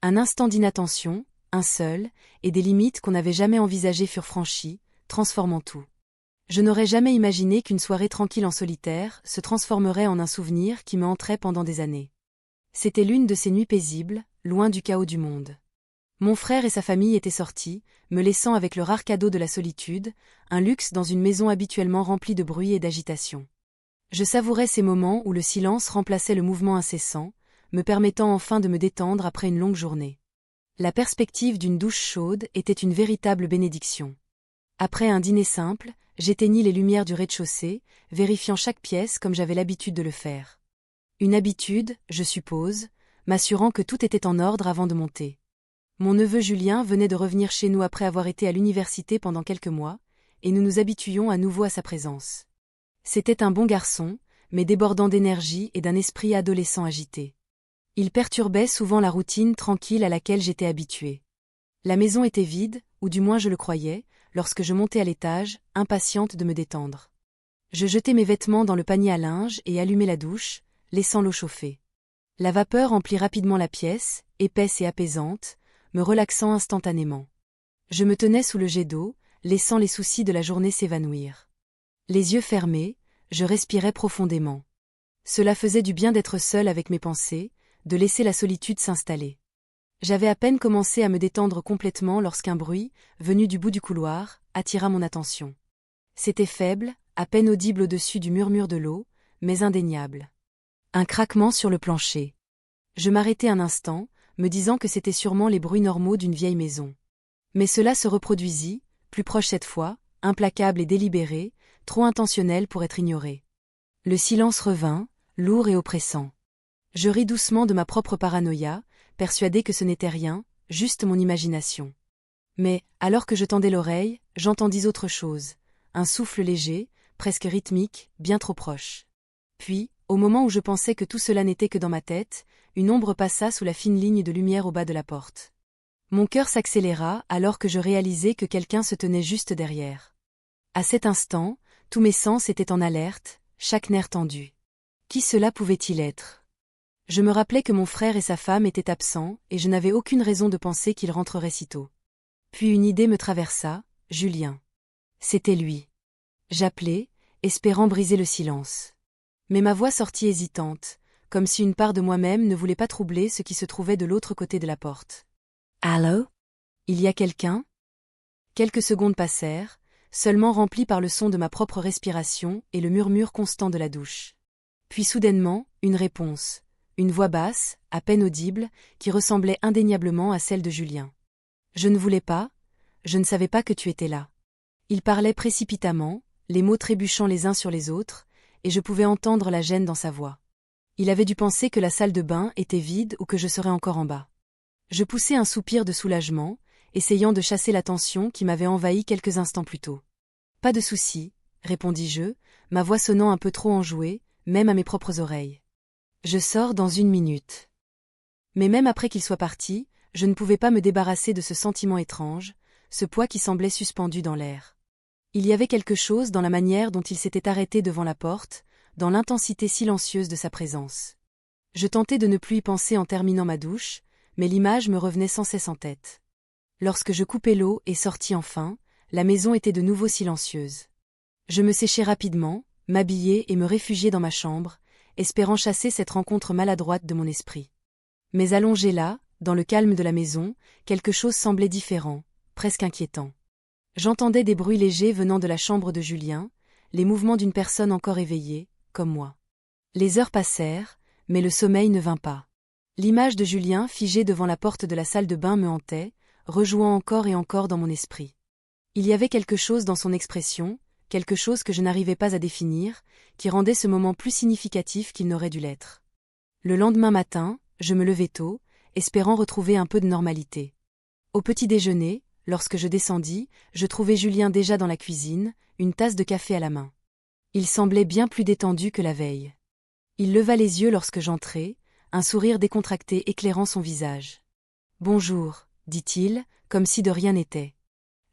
Un instant d'inattention, un seul, et des limites qu'on n'avait jamais envisagées furent franchies, transformant tout. Je n'aurais jamais imaginé qu'une soirée tranquille en solitaire se transformerait en un souvenir qui me hanterait pendant des années. C'était l'une de ces nuits paisibles, loin du chaos du monde. Mon frère et sa famille étaient sortis, me laissant avec le rare cadeau de la solitude, un luxe dans une maison habituellement remplie de bruit et d'agitation. Je savourais ces moments où le silence remplaçait le mouvement incessant, me permettant enfin de me détendre après une longue journée. La perspective d'une douche chaude était une véritable bénédiction. Après un dîner simple, j'éteignis les lumières du rez-de-chaussée, vérifiant chaque pièce comme j'avais l'habitude de le faire. Une habitude, je suppose, m'assurant que tout était en ordre avant de monter. Mon neveu Julien venait de revenir chez nous après avoir été à l'université pendant quelques mois, et nous nous habituions à nouveau à sa présence. C'était un bon garçon, mais débordant d'énergie et d'un esprit adolescent agité. Il perturbait souvent la routine tranquille à laquelle j'étais habituée. La maison était vide, ou du moins je le croyais, lorsque je montais à l'étage, impatiente de me détendre. Je jetai mes vêtements dans le panier à linge et allumai la douche, laissant l'eau chauffer. La vapeur emplit rapidement la pièce, épaisse et apaisante, me relaxant instantanément. Je me tenais sous le jet d'eau, laissant les soucis de la journée s'évanouir. Les yeux fermés, je respirais profondément. Cela faisait du bien d'être seule avec mes pensées, de laisser la solitude s'installer. J'avais à peine commencé à me détendre complètement lorsqu'un bruit, venu du bout du couloir, attira mon attention. C'était faible, à peine audible au-dessus du murmure de l'eau, mais indéniable. Un craquement sur le plancher. Je m'arrêtai un instant, me disant que c'était sûrement les bruits normaux d'une vieille maison. Mais cela se reproduisit, plus proche cette fois, implacable et délibéré, trop intentionnel pour être ignoré. Le silence revint, lourd et oppressant. Je ris doucement de ma propre paranoïa, persuadé que ce n'était rien, juste mon imagination. Mais, alors que je tendais l'oreille, j'entendis autre chose, un souffle léger, presque rythmique, bien trop proche. Puis, au moment où je pensais que tout cela n'était que dans ma tête, une ombre passa sous la fine ligne de lumière au bas de la porte. Mon cœur s'accéléra alors que je réalisai que quelqu'un se tenait juste derrière. À cet instant, tous mes sens étaient en alerte, chaque nerf tendu. Qui cela pouvait-il être ? Je me rappelais que mon frère et sa femme étaient absents, et je n'avais aucune raison de penser qu'ils rentreraient si tôt. Puis une idée me traversa, Julien. C'était lui. J'appelai, espérant briser le silence. Mais ma voix sortit hésitante, comme si une part de moi-même ne voulait pas troubler ce qui se trouvait de l'autre côté de la porte. « Allô ? Il y a quelqu'un » Quelques secondes passèrent, seulement remplies par le son de ma propre respiration et le murmure constant de la douche. Puis soudainement, une réponse, une voix basse, à peine audible, qui ressemblait indéniablement à celle de Julien. « Je ne voulais pas, je ne savais pas que tu étais là. » Il parlait précipitamment, les mots trébuchant les uns sur les autres, et je pouvais entendre la gêne dans sa voix. Il avait dû penser que la salle de bain était vide ou que je serais encore en bas. Je poussai un soupir de soulagement, essayant de chasser la tension qui m'avait envahi quelques instants plus tôt. « Pas de souci, » répondis-je, ma voix sonnant un peu trop enjouée, même à mes propres oreilles. « Je sors dans 1 minute. » Mais même après qu'il soit parti, je ne pouvais pas me débarrasser de ce sentiment étrange, ce poids qui semblait suspendu dans l'air. Il y avait quelque chose dans la manière dont il s'était arrêté devant la porte, dans l'intensité silencieuse de sa présence. Je tentais de ne plus y penser en terminant ma douche, mais l'image me revenait sans cesse en tête. Lorsque je coupai l'eau et sortis enfin, la maison était de nouveau silencieuse. Je me séchai rapidement, m'habillai et me réfugiai dans ma chambre, espérant chasser cette rencontre maladroite de mon esprit. Mais allongé là, dans le calme de la maison, quelque chose semblait différent, presque inquiétant. J'entendais des bruits légers venant de la chambre de Julien, les mouvements d'une personne encore éveillée, comme moi. Les heures passèrent, mais le sommeil ne vint pas. L'image de Julien figé devant la porte de la salle de bain me hantait, rejouant encore et encore dans mon esprit. Il y avait quelque chose dans son expression, quelque chose que je n'arrivais pas à définir, qui rendait ce moment plus significatif qu'il n'aurait dû l'être. Le lendemain matin, je me levai tôt, espérant retrouver un peu de normalité. Au petit déjeuner, lorsque je descendis, je trouvai Julien déjà dans la cuisine, une tasse de café à la main. Il semblait bien plus détendu que la veille. Il leva les yeux lorsque j'entrai, un sourire décontracté éclairant son visage. « Bonjour, » dit-il, comme si de rien n'était.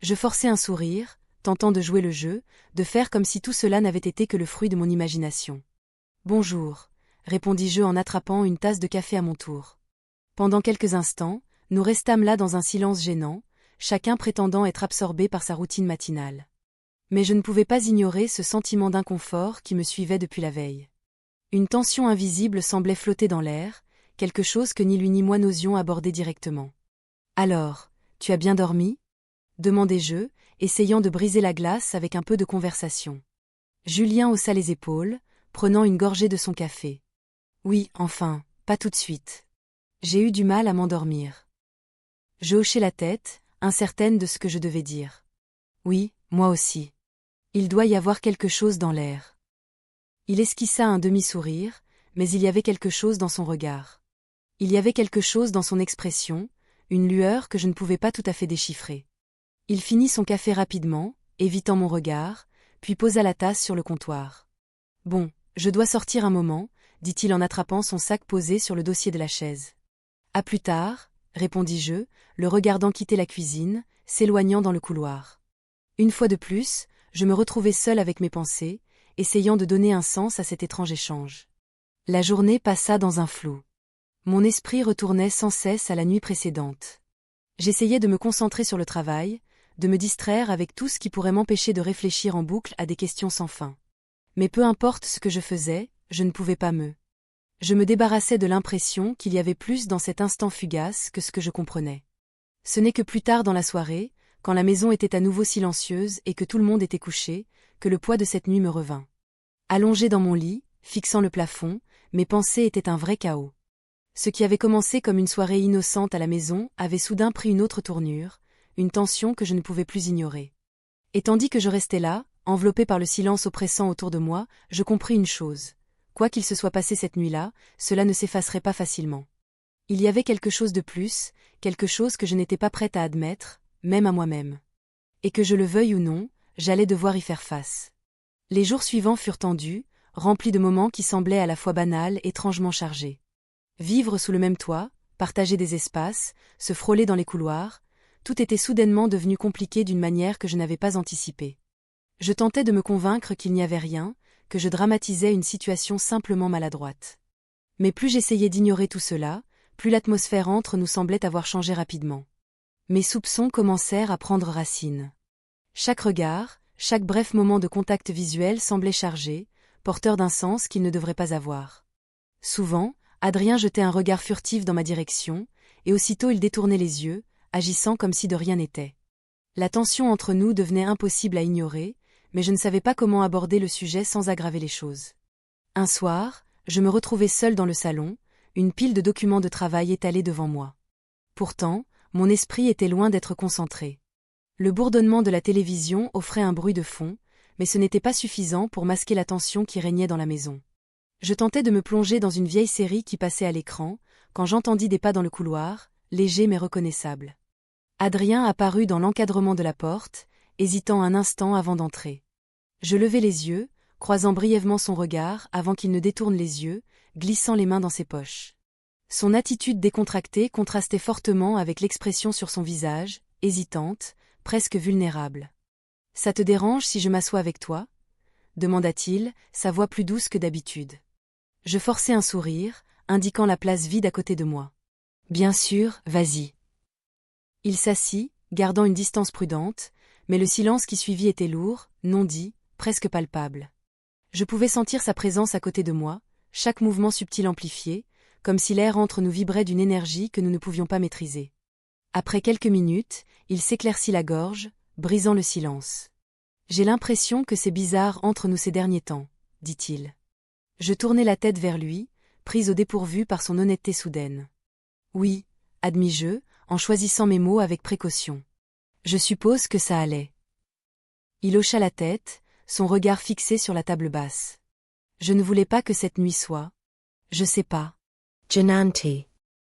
Je forçai un sourire, tentant de jouer le jeu, de faire comme si tout cela n'avait été que le fruit de mon imagination. « Bonjour », répondis-je en attrapant une tasse de café à mon tour. Pendant quelques instants, Nous restâmes là dans un silence gênant, chacun prétendant être absorbé par sa routine matinale. Mais je ne pouvais pas ignorer ce sentiment d'inconfort qui me suivait depuis la veille. Une tension invisible semblait flotter dans l'air, quelque chose que ni lui ni moi n'osions aborder directement. « Alors, tu as bien dormi ?» demandai-je, essayant de briser la glace avec un peu de conversation. Julien haussa les épaules, prenant une gorgée de son café. « Oui, enfin, pas tout de suite. J'ai eu du mal à m'endormir. » Je hochai la tête, incertaine de ce que je devais dire. « Oui, moi aussi. Il doit y avoir quelque chose dans l'air. » Il esquissa un demi-sourire, mais il y avait quelque chose dans son regard. Il y avait quelque chose dans son expression, une lueur que je ne pouvais pas tout à fait déchiffrer. Il finit son café rapidement, évitant mon regard, puis posa la tasse sur le comptoir. « Bon, je dois sortir un moment, » dit-il en attrapant son sac posé sur le dossier de la chaise. « À plus tard, » répondis-je, le regardant quitter la cuisine, s'éloignant dans le couloir. Une fois de plus, je me retrouvai seule avec mes pensées, essayant de donner un sens à cet étrange échange. La journée passa dans un flou. Mon esprit retournait sans cesse à la nuit précédente. J'essayais de me concentrer sur le travail, de me distraire avec tout ce qui pourrait m'empêcher de réfléchir en boucle à des questions sans fin. Mais peu importe ce que je faisais, je ne pouvais pas me. Je me débarrassais de l'impression qu'il y avait plus dans cet instant fugace que ce que je comprenais. Ce n'est que plus tard dans la soirée, quand la maison était à nouveau silencieuse et que tout le monde était couché, que le poids de cette nuit me revint. Allongé dans mon lit, fixant le plafond, mes pensées étaient un vrai chaos. Ce qui avait commencé comme une soirée innocente à la maison avait soudain pris une autre tournure, une tension que je ne pouvais plus ignorer. Et tandis que je restais là, enveloppé par le silence oppressant autour de moi, je compris une chose. Quoi qu'il se soit passé cette nuit-là, cela ne s'effacerait pas facilement. Il y avait quelque chose de plus, quelque chose que je n'étais pas prête à admettre, même à moi-même. Et que je le veuille ou non, j'allais devoir y faire face. Les jours suivants furent tendus, remplis de moments qui semblaient à la fois banals, étrangement chargés. Vivre sous le même toit, partager des espaces, se frôler dans les couloirs, tout était soudainement devenu compliqué d'une manière que je n'avais pas anticipée. Je tentais de me convaincre qu'il n'y avait rien, que je dramatisais une situation simplement maladroite. Mais plus j'essayais d'ignorer tout cela, plus l'atmosphère entre nous semblait avoir changé rapidement. Mes soupçons commencèrent à prendre racine. Chaque regard, chaque bref moment de contact visuel semblait chargé, porteur d'un sens qu'il ne devrait pas avoir. Souvent, Adrien jetait un regard furtif dans ma direction, et aussitôt il détournait les yeux, agissant comme si de rien n'était. La tension entre nous devenait impossible à ignorer, mais je ne savais pas comment aborder le sujet sans aggraver les choses. Un soir, je me retrouvai seule dans le salon, une pile de documents de travail étalés devant moi. Pourtant, mon esprit était loin d'être concentré. Le bourdonnement de la télévision offrait un bruit de fond, mais ce n'était pas suffisant pour masquer la tension qui régnait dans la maison. Je tentais de me plonger dans une vieille série qui passait à l'écran, quand j'entendis des pas dans le couloir, légers mais reconnaissables. Adrien apparut dans l'encadrement de la porte, hésitant un instant avant d'entrer. Je levai les yeux, croisant brièvement son regard avant qu'il ne détourne les yeux, glissant les mains dans ses poches. Son attitude décontractée contrastait fortement avec l'expression sur son visage, hésitante, presque vulnérable. « Ça te dérange si je m'assois avec toi ?» demanda-t-il, sa voix plus douce que d'habitude. Je forçai un sourire, indiquant la place vide à côté de moi. « Bien sûr, vas-y. » Il s'assit, gardant une distance prudente, mais le silence qui suivit était lourd, non dit, presque palpable. Je pouvais sentir sa présence à côté de moi, chaque mouvement subtil amplifié, comme si l'air entre nous vibrait d'une énergie que nous ne pouvions pas maîtriser. Après quelques minutes, il s'éclaircit la gorge, brisant le silence. « J'ai l'impression que c'est bizarre entre nous ces derniers temps, » dit-il. Je tournai la tête vers lui, prise au dépourvu par son honnêteté soudaine. « Oui, » admis-je, en choisissant mes mots avec précaution. « Je suppose que ça allait. » Il hocha la tête, son regard fixé sur la table basse. « Je ne voulais pas que cette nuit soit... Je sais pas. Gênante. »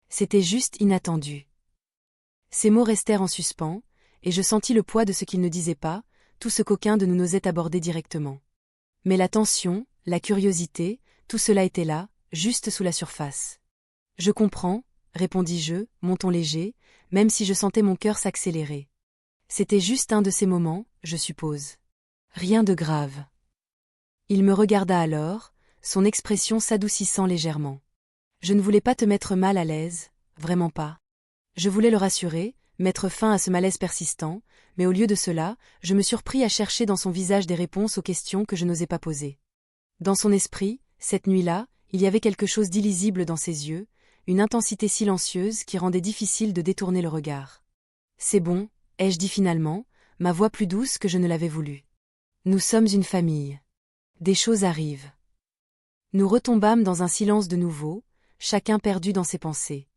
C'était juste inattendu. Ces mots restèrent en suspens, et je sentis le poids de ce qu'il ne disait pas, tout ce qu'aucun de nous n'osait aborder directement. Mais la tension, la curiosité, tout cela était là, juste sous la surface. « Je comprends, » répondis-je, mon ton léger, même si je sentais mon cœur s'accélérer. C'était juste un de ces moments, je suppose. Rien de grave. Il me regarda alors, son expression s'adoucissant légèrement. « Je ne voulais pas te mettre mal à l'aise, vraiment pas. » Je voulais le rassurer, mettre fin à ce malaise persistant, mais au lieu de cela, je me surpris à chercher dans son visage des réponses aux questions que je n'osais pas poser. Dans son esprit, cette nuit-là, il y avait quelque chose d'illisible dans ses yeux, une intensité silencieuse qui rendait difficile de détourner le regard. « C'est bon », ai-je dit finalement, ma voix plus douce que je ne l'avais voulu. « Nous sommes une famille. Des choses arrivent. » Nous retombâmes dans un silence de nouveau, chacun perdu dans ses pensées.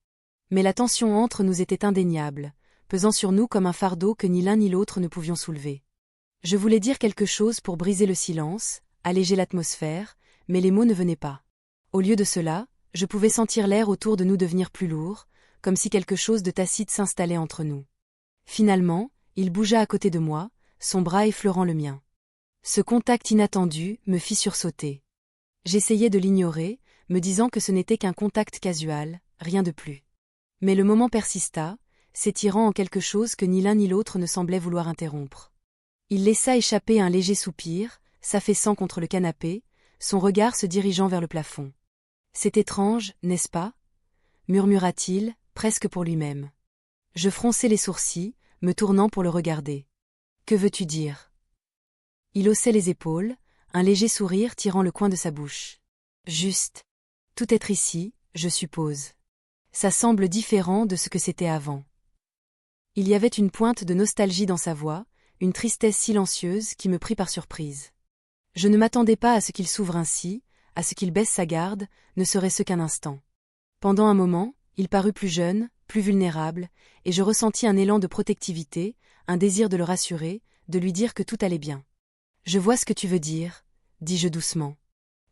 Mais la tension entre nous était indéniable, pesant sur nous comme un fardeau que ni l'un ni l'autre ne pouvions soulever. Je voulais dire quelque chose pour briser le silence, alléger l'atmosphère, mais les mots ne venaient pas. Au lieu de cela, je pouvais sentir l'air autour de nous devenir plus lourd, comme si quelque chose de tacite s'installait entre nous. Finalement, il bougea à côté de moi, son bras effleurant le mien. Ce contact inattendu me fit sursauter. J'essayais de l'ignorer, me disant que ce n'était qu'un contact casual, rien de plus. Mais le moment persista, s'étirant en quelque chose que ni l'un ni l'autre ne semblait vouloir interrompre. Il laissa échapper un léger soupir, s'affaissant contre le canapé, son regard se dirigeant vers le plafond. « C'est étrange, n'est-ce pas » murmura-t-il, presque pour lui-même. Je fronçai les sourcils, me tournant pour le regarder. « Que veux-tu dire » Il haussait les épaules, un léger sourire tirant le coin de sa bouche. « Juste. Tout être ici, je suppose. Ça semble différent de ce que c'était avant. » Il y avait une pointe de nostalgie dans sa voix, une tristesse silencieuse qui me prit par surprise. Je ne m'attendais pas à ce qu'il s'ouvre ainsi, à ce qu'il baisse sa garde, ne serait-ce qu'un instant. Pendant un moment, il parut plus jeune, plus vulnérable, et je ressentis un élan de protectivité, un désir de le rassurer, de lui dire que tout allait bien. « Je vois ce que tu veux dire, » dis-je doucement.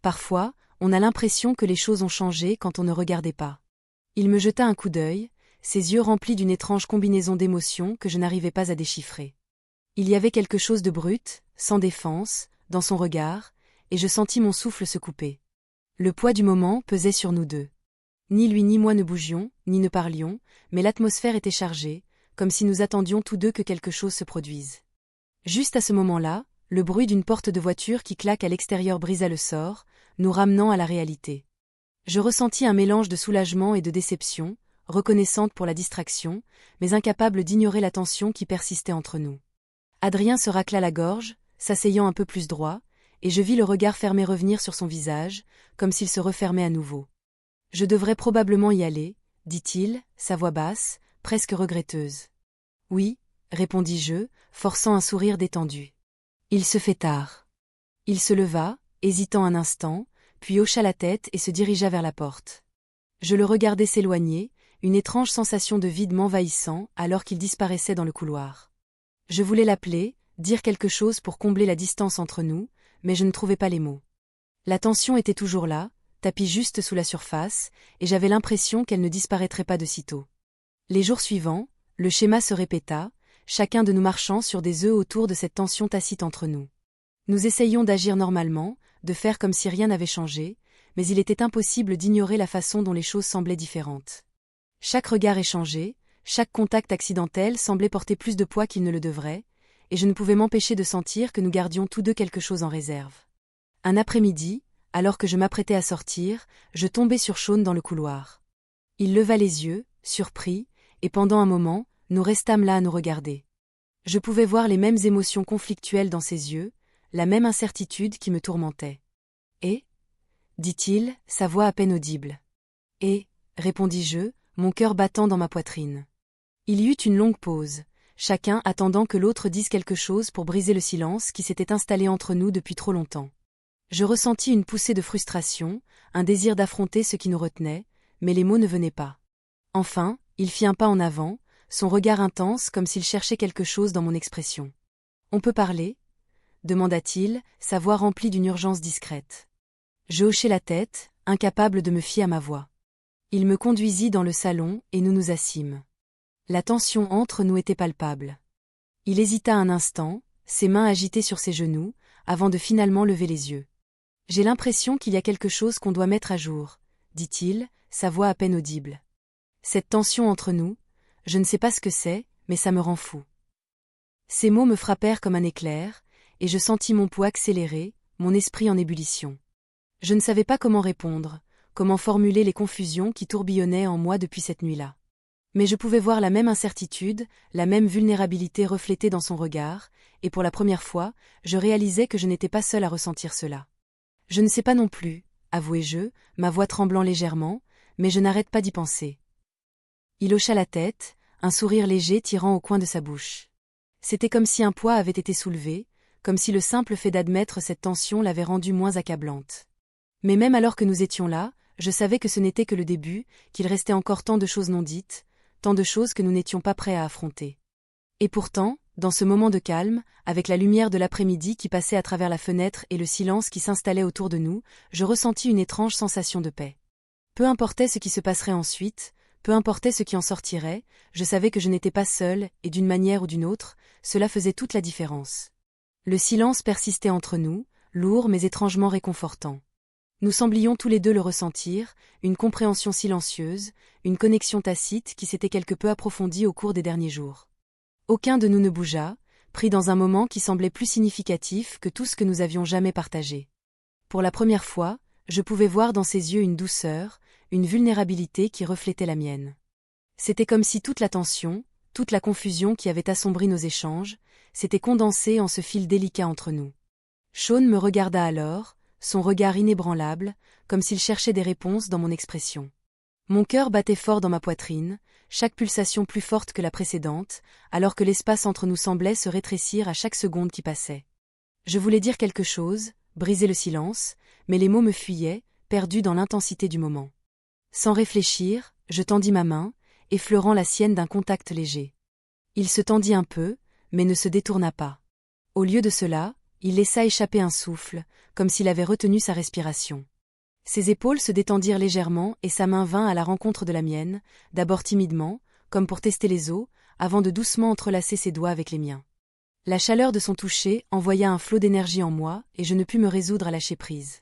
Parfois, on a l'impression que les choses ont changé quand on ne regardait pas. Il me jeta un coup d'œil, ses yeux remplis d'une étrange combinaison d'émotions que je n'arrivais pas à déchiffrer. Il y avait quelque chose de brut, sans défense, dans son regard, et je sentis mon souffle se couper. Le poids du moment pesait sur nous deux. Ni lui ni moi ne bougions, ni ne parlions, mais l'atmosphère était chargée, comme si nous attendions tous deux que quelque chose se produise. Juste à ce moment-là, le bruit d'une porte de voiture qui claque à l'extérieur brisa le sort, nous ramenant à la réalité. Je ressentis un mélange de soulagement et de déception, reconnaissante pour la distraction, mais incapable d'ignorer la tension qui persistait entre nous. Adrien se racla la gorge, s'asseyant un peu plus droit, et je vis le regard fermé revenir sur son visage, comme s'il se refermait à nouveau. « Je devrais probablement y aller, » dit-il, sa voix basse, presque regretteuse. « Oui, » répondis-je, forçant un sourire détendu. « Il se fait tard. » Il se leva, hésitant un instant, puis hocha la tête et se dirigea vers la porte. Je le regardais s'éloigner, une étrange sensation de vide m'envahissant alors qu'il disparaissait dans le couloir. Je voulais l'appeler, dire quelque chose pour combler la distance entre nous, mais je ne trouvais pas les mots. La tension était toujours là, tapie juste sous la surface, et j'avais l'impression qu'elle ne disparaîtrait pas de sitôt. Les jours suivants, le schéma se répéta, chacun de nous marchant sur des œufs autour de cette tension tacite entre nous. Nous essayions d'agir normalement, de faire comme si rien n'avait changé, mais il était impossible d'ignorer la façon dont les choses semblaient différentes. Chaque regard échangé, chaque contact accidentel semblait porter plus de poids qu'il ne le devrait, et je ne pouvais m'empêcher de sentir que nous gardions tous deux quelque chose en réserve. Un après-midi, alors que je m'apprêtais à sortir, je tombai sur Sean dans le couloir. Il leva les yeux, surpris, et pendant un moment, nous restâmes là à nous regarder. Je pouvais voir les mêmes émotions conflictuelles dans ses yeux, la même incertitude qui me tourmentait. « Et » dit-il, sa voix à peine audible. « Et » répondis-je, mon cœur battant dans ma poitrine. Il y eut une longue pause, chacun attendant que l'autre dise quelque chose pour briser le silence qui s'était installé entre nous depuis trop longtemps. Je ressentis une poussée de frustration, un désir d'affronter ce qui nous retenait, mais les mots ne venaient pas. Enfin, il fit un pas en avant, son regard intense comme s'il cherchait quelque chose dans mon expression. « On peut parler ?» demanda-t-il, sa voix remplie d'une urgence discrète. Je hochai la tête, incapable de me fier à ma voix. Il me conduisit dans le salon et nous nous assîmes. La tension entre nous était palpable. Il hésita un instant, ses mains agitées sur ses genoux, avant de finalement lever les yeux. « J'ai l'impression qu'il y a quelque chose qu'on doit mettre à jour, » dit-il, sa voix à peine audible. « Cette tension entre nous, je ne sais pas ce que c'est, mais ça me rend fou. » Ces mots me frappèrent comme un éclair, et je sentis mon pouls accélérer, mon esprit en ébullition. Je ne savais pas comment répondre, comment formuler les confusions qui tourbillonnaient en moi depuis cette nuit-là. Mais je pouvais voir la même incertitude, la même vulnérabilité reflétée dans son regard, et pour la première fois, je réalisais que je n'étais pas seule à ressentir cela. Je ne sais pas non plus, avouai-je, ma voix tremblant légèrement, mais je n'arrête pas d'y penser. Il hocha la tête, un sourire léger tirant au coin de sa bouche. C'était comme si un poids avait été soulevé, comme si le simple fait d'admettre cette tension l'avait rendue moins accablante. Mais même alors que nous étions là, je savais que ce n'était que le début, qu'il restait encore tant de choses non dites, tant de choses que nous n'étions pas prêts à affronter. Et pourtant, dans ce moment de calme, avec la lumière de l'après-midi qui passait à travers la fenêtre et le silence qui s'installait autour de nous, je ressentis une étrange sensation de paix. Peu importait ce qui se passerait ensuite, peu importait ce qui en sortirait, je savais que je n'étais pas seule, et d'une manière ou d'une autre, cela faisait toute la différence. Le silence persistait entre nous, lourd mais étrangement réconfortant. Nous semblions tous les deux le ressentir, une compréhension silencieuse, une connexion tacite qui s'était quelque peu approfondie au cours des derniers jours. Aucun de nous ne bougea, pris dans un moment qui semblait plus significatif que tout ce que nous avions jamais partagé. Pour la première fois, je pouvais voir dans ses yeux une douceur, une vulnérabilité qui reflétait la mienne. C'était comme si toute la tension, toute la confusion qui avait assombri nos échanges, s'était condensée en ce fil délicat entre nous. Sean me regarda alors, son regard inébranlable, comme s'il cherchait des réponses dans mon expression. Mon cœur battait fort dans ma poitrine, chaque pulsation plus forte que la précédente, alors que l'espace entre nous semblait se rétrécir à chaque seconde qui passait. Je voulais dire quelque chose, briser le silence, mais les mots me fuyaient, perdus dans l'intensité du moment. Sans réfléchir, je tendis ma main, effleurant la sienne d'un contact léger. Il se tendit un peu, mais ne se détourna pas. Au lieu de cela, il laissa échapper un souffle, comme s'il avait retenu sa respiration. Ses épaules se détendirent légèrement et sa main vint à la rencontre de la mienne, d'abord timidement, comme pour tester les os, avant de doucement entrelacer ses doigts avec les miens. La chaleur de son toucher envoya un flot d'énergie en moi et je ne pus me résoudre à lâcher prise.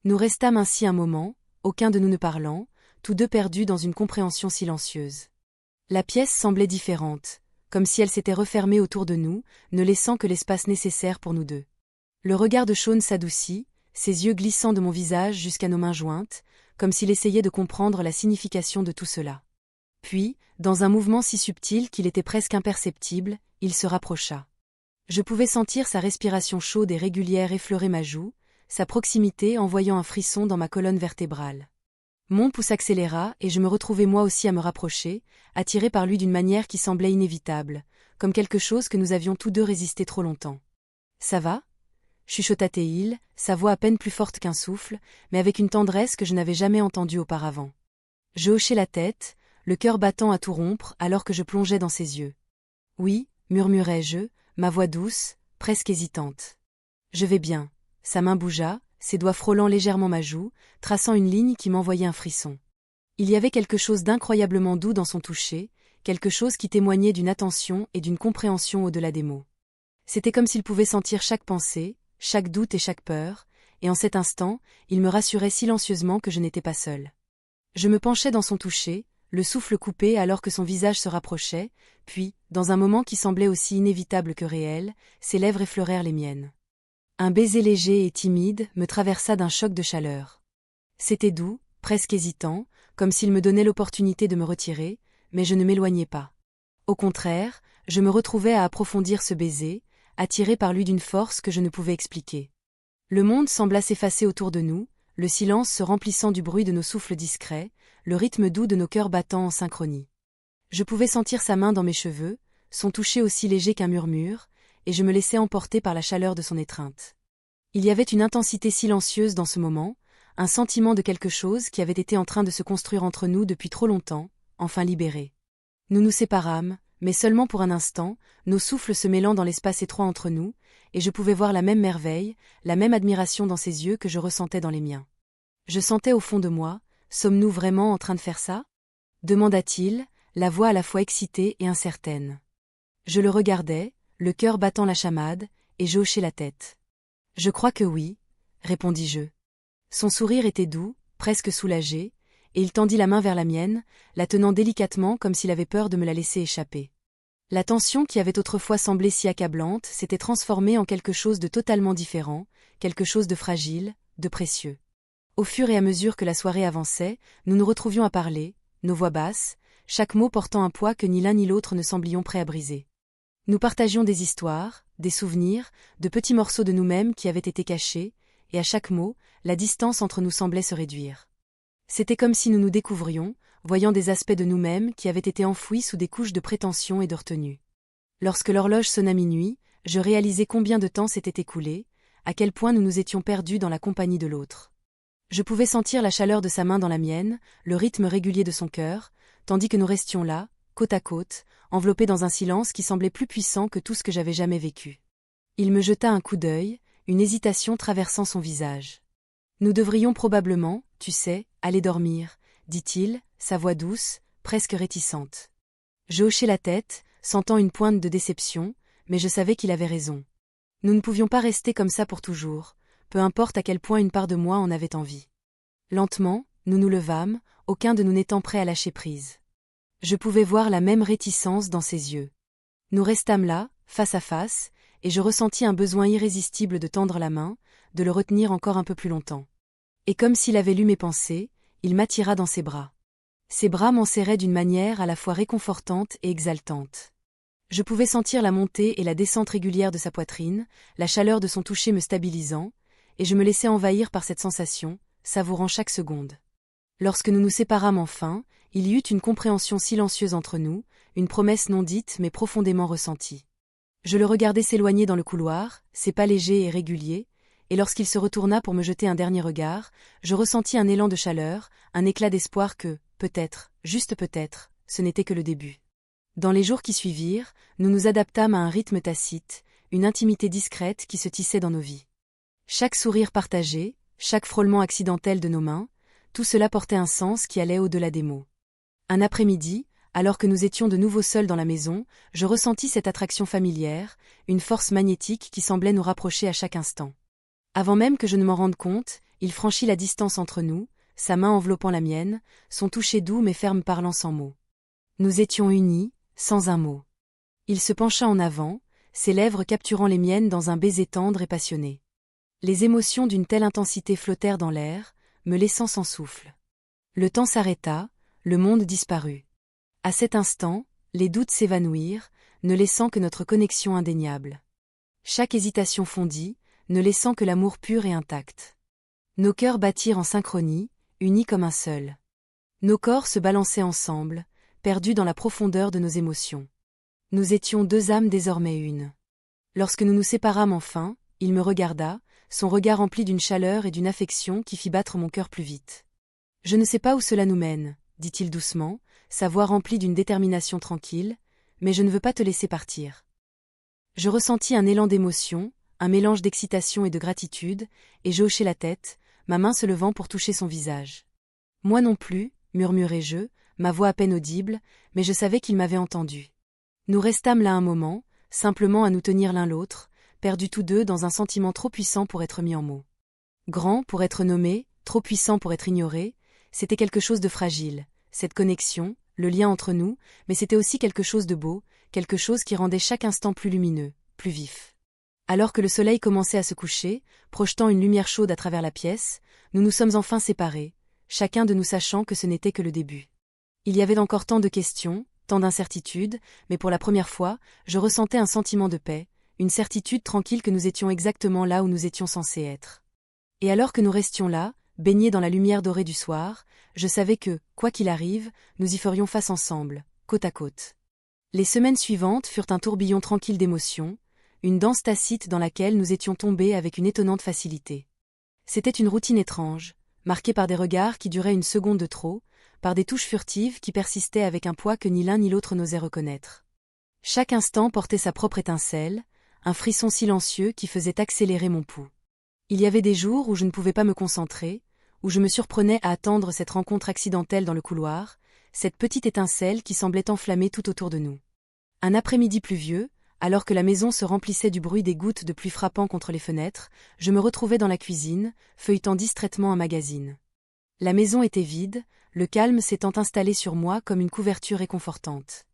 Nous restâmes ainsi un moment, aucun de nous ne parlant, tous deux perdus dans une compréhension silencieuse. La pièce semblait différente, comme si elle s'était refermée autour de nous, ne laissant que l'espace nécessaire pour nous deux. Le regard de Sean s'adoucit, ses yeux glissant de mon visage jusqu'à nos mains jointes, comme s'il essayait de comprendre la signification de tout cela. Puis, dans un mouvement si subtil qu'il était presque imperceptible, il se rapprocha. Je pouvais sentir sa respiration chaude et régulière effleurer ma joue, sa proximité envoyant un frisson dans ma colonne vertébrale. Mon pouls s'accéléra et je me retrouvai moi aussi à me rapprocher, attiré par lui d'une manière qui semblait inévitable, comme quelque chose que nous avions tous deux résisté trop longtemps. « Ça va ?» chuchota Théil, sa voix à peine plus forte qu'un souffle, mais avec une tendresse que je n'avais jamais entendue auparavant. Je hochai la tête, le cœur battant à tout rompre alors que je plongeais dans ses yeux. « Oui » murmurai-je, ma voix douce, presque hésitante. « Je vais bien. » Sa main bougea, ses doigts frôlant légèrement ma joue, traçant une ligne qui m'envoyait un frisson. Il y avait quelque chose d'incroyablement doux dans son toucher, quelque chose qui témoignait d'une attention et d'une compréhension au-delà des mots. C'était comme s'il pouvait sentir chaque pensée, chaque doute et chaque peur, et en cet instant, il me rassurait silencieusement que je n'étais pas seule. Je me penchai dans son toucher, le souffle coupé alors que son visage se rapprochait, puis, dans un moment qui semblait aussi inévitable que réel, ses lèvres effleurèrent les miennes. Un baiser léger et timide me traversa d'un choc de chaleur. C'était doux, presque hésitant, comme s'il me donnait l'opportunité de me retirer, mais je ne m'éloignai pas. Au contraire, je me retrouvais à approfondir ce baiser, attiré par lui d'une force que je ne pouvais expliquer. Le monde sembla s'effacer autour de nous, le silence se remplissant du bruit de nos souffles discrets, le rythme doux de nos cœurs battant en synchronie. Je pouvais sentir sa main dans mes cheveux, son toucher aussi léger qu'un murmure, et je me laissais emporter par la chaleur de son étreinte. Il y avait une intensité silencieuse dans ce moment, un sentiment de quelque chose qui avait été en train de se construire entre nous depuis trop longtemps, enfin libéré. Nous nous séparâmes, mais seulement pour un instant, nos souffles se mêlant dans l'espace étroit entre nous, et je pouvais voir la même merveille, la même admiration dans ses yeux que je ressentais dans les miens. Je sentais au fond de moi, sommes-nous vraiment en train de faire ça ? demanda-t-il, la voix à la fois excitée et incertaine. Je le regardais, le cœur battant la chamade, et je hochai la tête. Je crois que oui, répondis-je. Son sourire était doux, presque soulagé, et il tendit la main vers la mienne, la tenant délicatement comme s'il avait peur de me la laisser échapper. La tension qui avait autrefois semblé si accablante s'était transformée en quelque chose de totalement différent, quelque chose de fragile, de précieux. Au fur et à mesure que la soirée avançait, nous nous retrouvions à parler, nos voix basses, chaque mot portant un poids que ni l'un ni l'autre ne semblions prêts à briser. Nous partagions des histoires, des souvenirs, de petits morceaux de nous-mêmes qui avaient été cachés, et à chaque mot, la distance entre nous semblait se réduire. C'était comme si nous nous découvrions, voyant des aspects de nous-mêmes qui avaient été enfouis sous des couches de prétention et de retenue. Lorsque l'horloge sonna minuit, je réalisai combien de temps s'était écoulé, à quel point nous nous étions perdus dans la compagnie de l'autre. Je pouvais sentir la chaleur de sa main dans la mienne, le rythme régulier de son cœur, tandis que nous restions là, côte à côte, enveloppés dans un silence qui semblait plus puissant que tout ce que j'avais jamais vécu. Il me jeta un coup d'œil, une hésitation traversant son visage. « Nous devrions probablement, tu sais, aller dormir, » dit-il, sa voix douce, presque réticente. Je hochai la tête, sentant une pointe de déception, mais je savais qu'il avait raison. Nous ne pouvions pas rester comme ça pour toujours, peu importe à quel point une part de moi en avait envie. Lentement, nous nous levâmes, aucun de nous n'étant prêt à lâcher prise. Je pouvais voir la même réticence dans ses yeux. Nous restâmes là, face à face, et je ressentis un besoin irrésistible de tendre la main, de le retenir encore un peu plus longtemps. Et comme s'il avait lu mes pensées, il m'attira dans ses bras. Ses bras m'enserraient d'une manière à la fois réconfortante et exaltante. Je pouvais sentir la montée et la descente régulière de sa poitrine, la chaleur de son toucher me stabilisant, et je me laissais envahir par cette sensation, savourant chaque seconde. Lorsque nous nous séparâmes enfin, il y eut une compréhension silencieuse entre nous, une promesse non dite mais profondément ressentie. Je le regardais s'éloigner dans le couloir, ses pas légers et réguliers, et lorsqu'il se retourna pour me jeter un dernier regard, je ressentis un élan de chaleur, un éclat d'espoir que, peut-être, juste peut-être, ce n'était que le début. Dans les jours qui suivirent, nous nous adaptâmes à un rythme tacite, une intimité discrète qui se tissait dans nos vies. Chaque sourire partagé, chaque frôlement accidentel de nos mains, tout cela portait un sens qui allait au-delà des mots. Un après-midi, alors que nous étions de nouveau seuls dans la maison, je ressentis cette attraction familière, une force magnétique qui semblait nous rapprocher à chaque instant. Avant même que je ne m'en rende compte, il franchit la distance entre nous, sa main enveloppant la mienne, son toucher doux mais ferme parlant sans mots. Nous étions unis, sans un mot. Il se pencha en avant, ses lèvres capturant les miennes dans un baiser tendre et passionné. Les émotions d'une telle intensité flottèrent dans l'air, me laissant sans souffle. Le temps s'arrêta, le monde disparut. À cet instant, les doutes s'évanouirent, ne laissant que notre connexion indéniable. Chaque hésitation fondit, ne laissant que l'amour pur et intact. Nos cœurs battirent en synchronie, unis comme un seul. Nos corps se balançaient ensemble, perdus dans la profondeur de nos émotions. Nous étions deux âmes désormais une. Lorsque nous nous séparâmes enfin, il me regarda, son regard empli d'une chaleur et d'une affection qui fit battre mon cœur plus vite. « Je ne sais pas où cela nous mène, » dit-il doucement, sa voix remplie d'une détermination tranquille, « mais je ne veux pas te laisser partir. » Je ressentis un élan d'émotion, un mélange d'excitation et de gratitude, et je hochai la tête, ma main se levant pour toucher son visage. « Moi non plus, » murmurai-je, ma voix à peine audible, mais je savais qu'il m'avait entendu. Nous restâmes là un moment, simplement à nous tenir l'un l'autre, perdus tous deux dans un sentiment trop puissant pour être mis en mots. Grand pour être nommé, trop puissant pour être ignoré, c'était quelque chose de fragile, cette connexion, le lien entre nous, mais c'était aussi quelque chose de beau, quelque chose qui rendait chaque instant plus lumineux, plus vif. Alors que le soleil commençait à se coucher, projetant une lumière chaude à travers la pièce, nous nous sommes enfin séparés, chacun de nous sachant que ce n'était que le début. Il y avait encore tant de questions, tant d'incertitudes, mais pour la première fois, je ressentais un sentiment de paix, une certitude tranquille que nous étions exactement là où nous étions censés être. Et alors que nous restions là, baignés dans la lumière dorée du soir, je savais que, quoi qu'il arrive, nous y ferions face ensemble, côte à côte. Les semaines suivantes furent un tourbillon tranquille d'émotions, une danse tacite dans laquelle nous étions tombés avec une étonnante facilité. C'était une routine étrange, marquée par des regards qui duraient une seconde de trop, par des touches furtives qui persistaient avec un poids que ni l'un ni l'autre n'osait reconnaître. Chaque instant portait sa propre étincelle, un frisson silencieux qui faisait accélérer mon pouls. Il y avait des jours où je ne pouvais pas me concentrer, où je me surprenais à attendre cette rencontre accidentelle dans le couloir, cette petite étincelle qui semblait enflammer tout autour de nous. Un après-midi pluvieux, alors que la maison se remplissait du bruit des gouttes de pluie frappant contre les fenêtres, je me retrouvais dans la cuisine, feuilletant distraitement un magazine. La maison était vide, le calme s'étant installé sur moi comme une couverture réconfortante.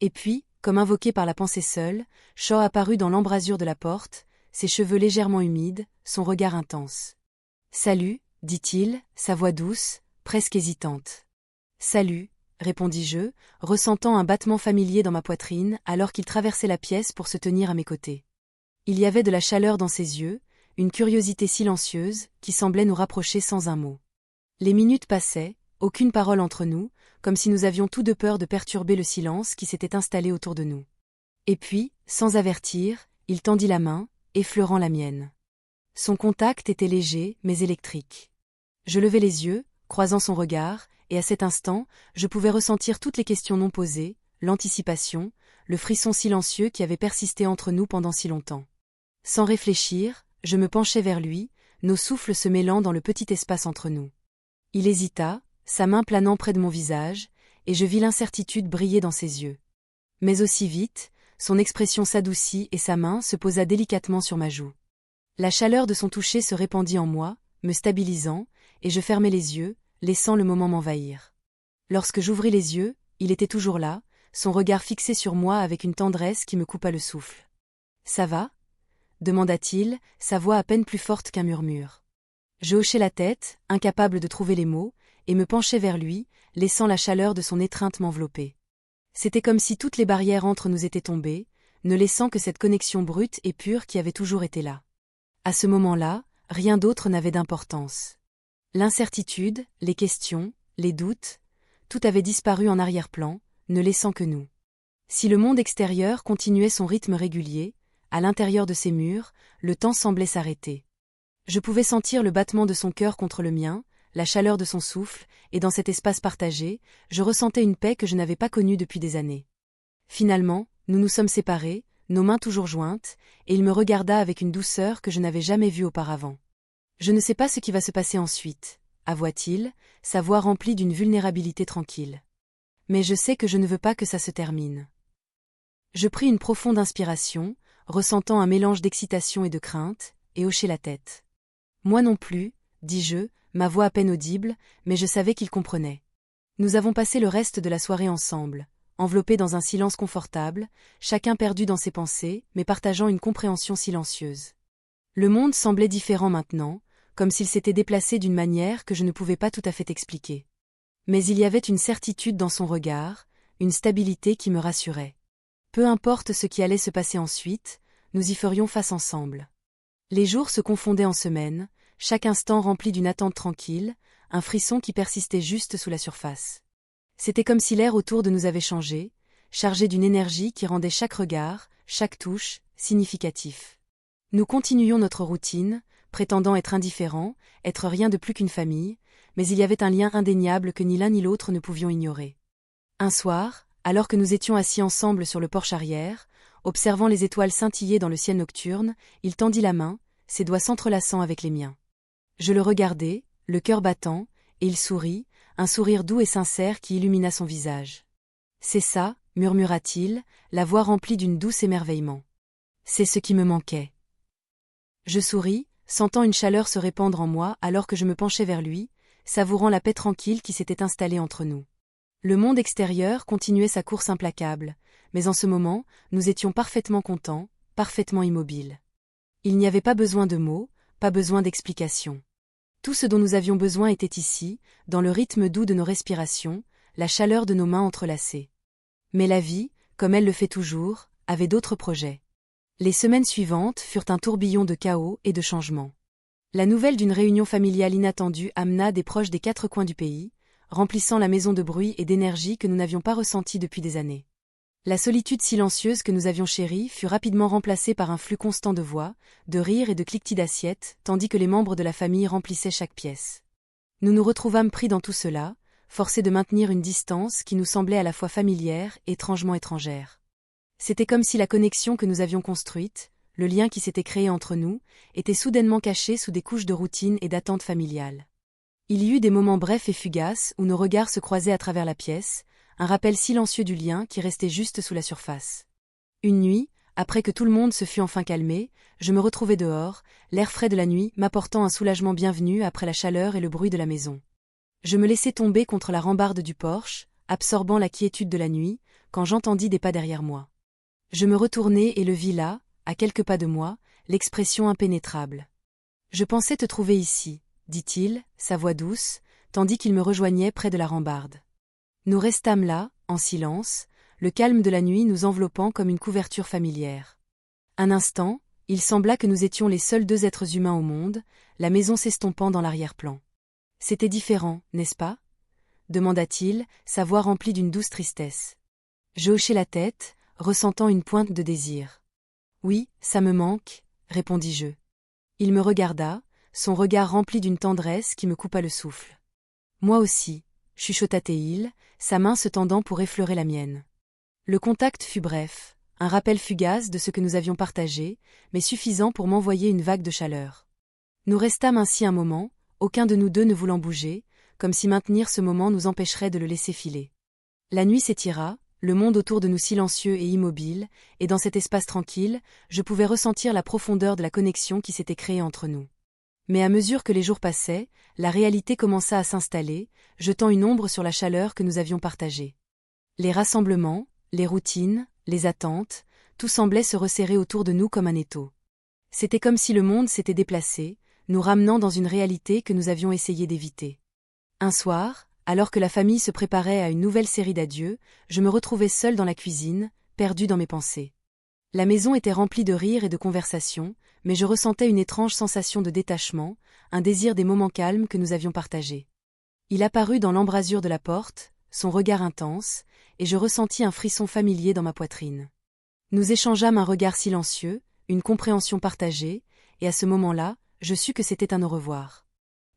Et puis, comme invoqué par la pensée seule, Shaw apparut dans l'embrasure de la porte, ses cheveux légèrement humides, son regard intense. « Salut », dit-il, sa voix douce, presque hésitante. « Salut », répondis-je, ressentant un battement familier dans ma poitrine alors qu'il traversait la pièce pour se tenir à mes côtés. Il y avait de la chaleur dans ses yeux, une curiosité silencieuse qui semblait nous rapprocher sans un mot. Les minutes passaient, aucune parole entre nous, comme si nous avions tous deux peur de perturber le silence qui s'était installé autour de nous. Et puis, sans avertir, il tendit la main, effleurant la mienne. Son contact était léger, mais électrique. Je levai les yeux, croisant son regard, et à cet instant, je pouvais ressentir toutes les questions non posées, l'anticipation, le frisson silencieux qui avait persisté entre nous pendant si longtemps. Sans réfléchir, je me penchai vers lui, nos souffles se mêlant dans le petit espace entre nous. Il hésita, sa main planant près de mon visage, et je vis l'incertitude briller dans ses yeux. Mais aussi vite, son expression s'adoucit et sa main se posa délicatement sur ma joue. La chaleur de son toucher se répandit en moi, me stabilisant, et je fermai les yeux, laissant le moment m'envahir. Lorsque j'ouvris les yeux, il était toujours là, son regard fixé sur moi avec une tendresse qui me coupa le souffle. « Ça va ?» demanda-t-il, sa voix à peine plus forte qu'un murmure. Je hochai la tête, incapable de trouver les mots, et me penchai vers lui, laissant la chaleur de son étreinte m'envelopper. C'était comme si toutes les barrières entre nous étaient tombées, ne laissant que cette connexion brute et pure qui avait toujours été là. À ce moment-là, rien d'autre n'avait d'importance. L'incertitude, les questions, les doutes, tout avait disparu en arrière-plan, ne laissant que nous. Si le monde extérieur continuait son rythme régulier, à l'intérieur de ces murs, le temps semblait s'arrêter. Je pouvais sentir le battement de son cœur contre le mien, la chaleur de son souffle, et dans cet espace partagé, je ressentais une paix que je n'avais pas connue depuis des années. Finalement, nous nous sommes séparés, nos mains toujours jointes, et il me regarda avec une douceur que je n'avais jamais vue auparavant. « Je ne sais pas ce qui va se passer ensuite », avoua-t-il, sa voix remplie d'une vulnérabilité tranquille. « Mais je sais que je ne veux pas que ça se termine. » Je pris une profonde inspiration, ressentant un mélange d'excitation et de crainte, et hochai la tête. « Moi non plus, » dis-je, ma voix à peine audible, mais je savais qu'il comprenait. Nous avons passé le reste de la soirée ensemble, enveloppés dans un silence confortable, chacun perdu dans ses pensées, mais partageant une compréhension silencieuse. Le monde semblait différent maintenant, comme s'il s'était déplacé d'une manière que je ne pouvais pas tout à fait expliquer. Mais il y avait une certitude dans son regard, une stabilité qui me rassurait. Peu importe ce qui allait se passer ensuite, nous y ferions face ensemble. Les jours se confondaient en semaines, chaque instant rempli d'une attente tranquille, un frisson qui persistait juste sous la surface. C'était comme si l'air autour de nous avait changé, chargé d'une énergie qui rendait chaque regard, chaque touche, significatif. Nous continuions notre routine, prétendant être indifférents, être rien de plus qu'une famille, mais il y avait un lien indéniable que ni l'un ni l'autre ne pouvions ignorer. Un soir, alors que nous étions assis ensemble sur le porche arrière, observant les étoiles scintiller dans le ciel nocturne, il tendit la main, ses doigts s'entrelaçant avec les miens. Je le regardai, le cœur battant, et il sourit, un sourire doux et sincère qui illumina son visage. « C'est ça, » murmura-t-il, la voix remplie d'une douce émerveillement. « C'est ce qui me manquait. » Je souris, sentant une chaleur se répandre en moi alors que je me penchais vers lui, savourant la paix tranquille qui s'était installée entre nous. Le monde extérieur continuait sa course implacable, mais en ce moment, nous étions parfaitement contents, parfaitement immobiles. Il n'y avait pas besoin de mots, pas besoin d'explications. Tout ce dont nous avions besoin était ici, dans le rythme doux de nos respirations, la chaleur de nos mains entrelacées. Mais la vie, comme elle le fait toujours, avait d'autres projets. Les semaines suivantes furent un tourbillon de chaos et de changements. La nouvelle d'une réunion familiale inattendue amena des proches des quatre coins du pays, remplissant la maison de bruit et d'énergie que nous n'avions pas ressentie depuis des années. La solitude silencieuse que nous avions chérie fut rapidement remplacée par un flux constant de voix, de rires et de cliquetis d'assiettes, tandis que les membres de la famille remplissaient chaque pièce. Nous nous retrouvâmes pris dans tout cela, forcés de maintenir une distance qui nous semblait à la fois familière et étrangement étrangère. C'était comme si la connexion que nous avions construite, le lien qui s'était créé entre nous, était soudainement caché sous des couches de routine et d'attente familiale. Il y eut des moments brefs et fugaces où nos regards se croisaient à travers la pièce, un rappel silencieux du lien qui restait juste sous la surface. Une nuit, après que tout le monde se fut enfin calmé, je me retrouvai dehors, l'air frais de la nuit m'apportant un soulagement bienvenu après la chaleur et le bruit de la maison. Je me laissai tomber contre la rambarde du porche, absorbant la quiétude de la nuit, quand j'entendis des pas derrière moi. Je me retournai et le vis là, à quelques pas de moi, l'expression impénétrable. « Je pensais te trouver ici », dit-il, sa voix douce, tandis qu'il me rejoignait près de la rambarde. Nous restâmes là, en silence, le calme de la nuit nous enveloppant comme une couverture familière. Un instant, il sembla que nous étions les seuls deux êtres humains au monde, la maison s'estompant dans l'arrière-plan. C'était différent, n'est-ce pas? Demanda-t-il, sa voix remplie d'une douce tristesse. Je hochai la tête, ressentant une pointe de désir. Oui, ça me manque, répondis-je. Il me regarda, son regard rempli d'une tendresse qui me coupa le souffle. Moi aussi, chuchota-t-il, sa main se tendant pour effleurer la mienne. Le contact fut bref, un rappel fugace de ce que nous avions partagé, mais suffisant pour m'envoyer une vague de chaleur. Nous restâmes ainsi un moment, aucun de nous deux ne voulant bouger, comme si maintenir ce moment nous empêcherait de le laisser filer. La nuit s'étira, le monde autour de nous silencieux et immobile, et dans cet espace tranquille, je pouvais ressentir la profondeur de la connexion qui s'était créée entre nous. Mais à mesure que les jours passaient, la réalité commença à s'installer, jetant une ombre sur la chaleur que nous avions partagée. Les rassemblements, les routines, les attentes, tout semblait se resserrer autour de nous comme un étau. C'était comme si le monde s'était déplacé, nous ramenant dans une réalité que nous avions essayé d'éviter. Un soir, alors que la famille se préparait à une nouvelle série d'adieux, je me retrouvais seule dans la cuisine, perdue dans mes pensées. La maison était remplie de rires et de conversations, mais je ressentais une étrange sensation de détachement, un désir des moments calmes que nous avions partagés. Il apparut dans l'embrasure de la porte, son regard intense, et je ressentis un frisson familier dans ma poitrine. Nous échangeâmes un regard silencieux, une compréhension partagée, et à ce moment-là, je sus que c'était un au revoir.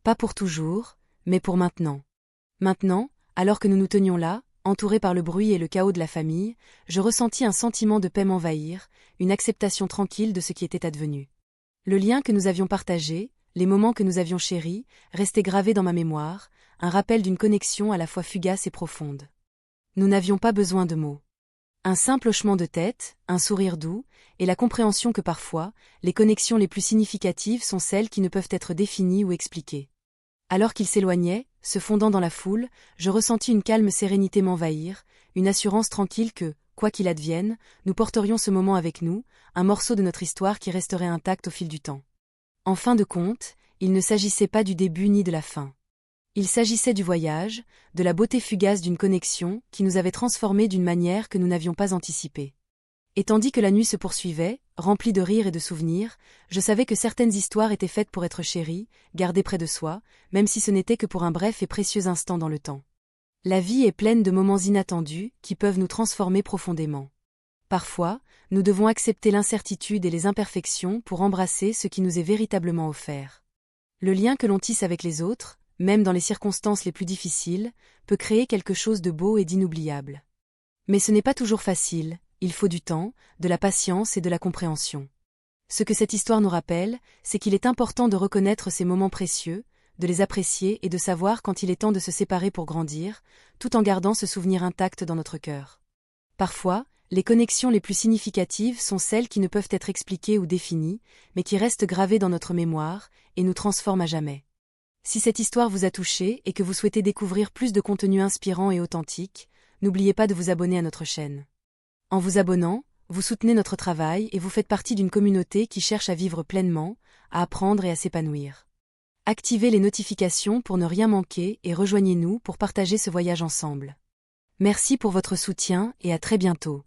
Pas pour toujours, mais pour maintenant. Maintenant, alors que nous nous tenions là, entourés par le bruit et le chaos de la famille, je ressentis un sentiment de paix m'envahir, une acceptation tranquille de ce qui était advenu. Le lien que nous avions partagé, les moments que nous avions chéris, restaient gravés dans ma mémoire, un rappel d'une connexion à la fois fugace et profonde. Nous n'avions pas besoin de mots. Un simple hochement de tête, un sourire doux, et la compréhension que parfois, les connexions les plus significatives sont celles qui ne peuvent être définies ou expliquées. Alors qu'il s'éloignait, se fondant dans la foule, je ressentis une calme sérénité m'envahir, une assurance tranquille que, quoi qu'il advienne, nous porterions ce moment avec nous, un morceau de notre histoire qui resterait intact au fil du temps. En fin de compte, il ne s'agissait pas du début ni de la fin. Il s'agissait du voyage, de la beauté fugace d'une connexion qui nous avait transformés d'une manière que nous n'avions pas anticipée. Et tandis que la nuit se poursuivait, remplie de rires et de souvenirs, je savais que certaines histoires étaient faites pour être chéries, gardées près de soi, même si ce n'était que pour un bref et précieux instant dans le temps. La vie est pleine de moments inattendus qui peuvent nous transformer profondément. Parfois, nous devons accepter l'incertitude et les imperfections pour embrasser ce qui nous est véritablement offert. Le lien que l'on tisse avec les autres, même dans les circonstances les plus difficiles, peut créer quelque chose de beau et d'inoubliable. Mais ce n'est pas toujours facile, il faut du temps, de la patience et de la compréhension. Ce que cette histoire nous rappelle, c'est qu'il est important de reconnaître ces moments précieux, de les apprécier et de savoir quand il est temps de se séparer pour grandir, tout en gardant ce souvenir intact dans notre cœur. Parfois, les connexions les plus significatives sont celles qui ne peuvent être expliquées ou définies, mais qui restent gravées dans notre mémoire et nous transforment à jamais. Si cette histoire vous a touché et que vous souhaitez découvrir plus de contenu inspirant et authentique, n'oubliez pas de vous abonner à notre chaîne. En vous abonnant, vous soutenez notre travail et vous faites partie d'une communauté qui cherche à vivre pleinement, à apprendre et à s'épanouir. Activez les notifications pour ne rien manquer et rejoignez-nous pour partager ce voyage ensemble. Merci pour votre soutien et à très bientôt.